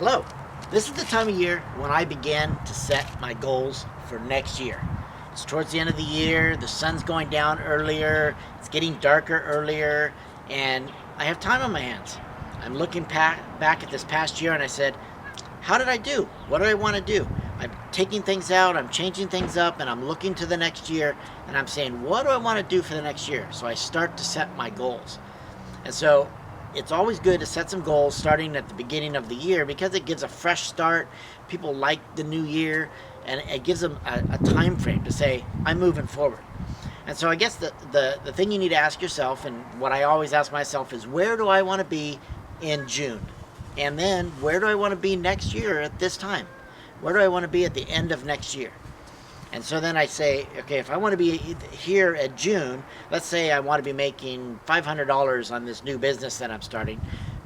Hello. This is the time of year when I begin to set my goals for next year. It's towards the end of the year, the sun's going down earlier, it's getting darker earlier, and I have time on my hands. I'm looking back at this past year and I said, how did I do? What do I want to do? I'm taking things out, I'm changing things up, and I'm looking to the next year and I'm saying, what do I want to do for the next year? So I start to set my goals. And so it's always good to set some goals starting at the beginning of the year because it gives a fresh start. People like the new year, and it gives them a time frame to say, I'm moving forward. And so I guess the thing you need to ask yourself, and what I always ask myself, is where do I want to be in June? And then where do I want to be next year at this time? Where do I want to be at the end of next year? And so then I say, okay, if I want to be here at June, let's say I want to be making $500 on this new business that I'm starting,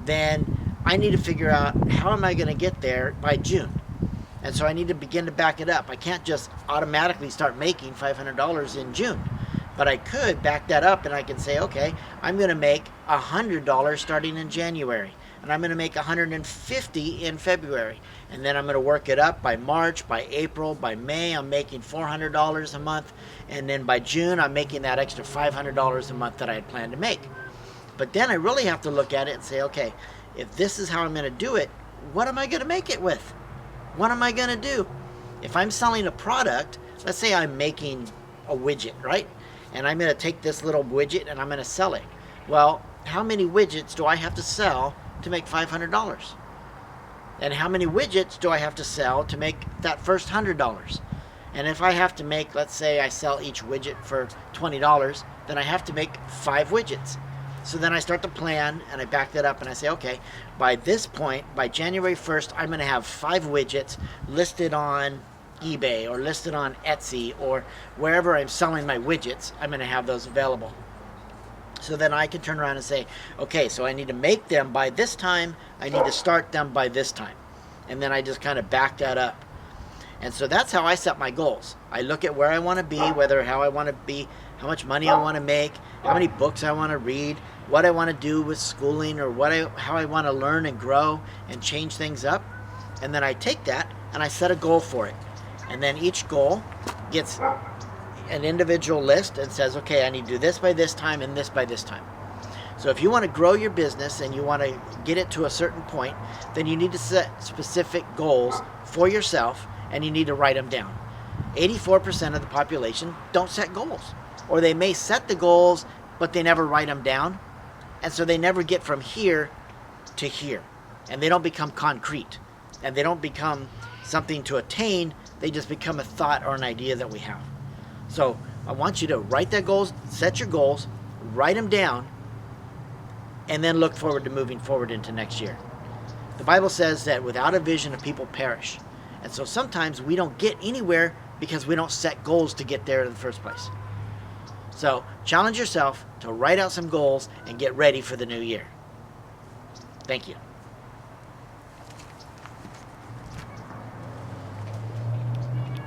then I need to figure out how am I going to get there by June. And so I need to begin to back it up. I can't just automatically start making $500 in June. But I could back that up and I can say, okay, I'm going to make $100 starting in January. And I'm going to make $150 in February. And then I'm going to work it up by March, by April, by May, I'm making $400 a month. And then by June, I'm making that extra $500 a month that I had planned to make. But then I really have to look at it and say, okay, if this is how I'm going to do it, what am I going to make it with? What am I going to do? If I'm selling a product, let's say I'm making a widget, right? And I'm going to take this little widget and I'm going to sell it. Well, how many widgets do I have to sell to make $500? And how many widgets do I have to sell to make that first $100? And if I have to make, let's say I sell each widget for $20, then I have to make 5 widgets. So then I start to plan and I back that up and I say, okay, by this point, by January 1st, I'm going to have 5 widgets listed on eBay or listed on Etsy or wherever I'm selling my widgets. I'm going to have those available. So then I can turn around and say, okay, so I need to make them by this time. I need to start them by this time. And then I just kind of back that up. And so that's how I set my goals. I look at where I want to be, how I want to be, how much money I want to make, how many books I want to read, what I want to do with schooling, or how I want to learn and grow and change things up. And then I take that and I set a goal for it. And then each goal gets an individual list and says, okay, I need to do this by this time and this by this time. So if you want to grow your business and you want to get it to a certain point, then you need to set specific goals for yourself and you need to write them down. 84% of the population don't set goals, or they may set the goals, but they never write them down. And so they never get from here to here, and they don't become concrete, and they don't become something to attain. They just become a thought or an idea that we have. So I want you to write that goals, set your goals, write them down, and then look forward to moving forward into next year. The Bible says that without a vision, a people perish. And so sometimes we don't get anywhere because we don't set goals to get there in the first place. So challenge yourself to write out some goals and get ready for the new year. Thank you.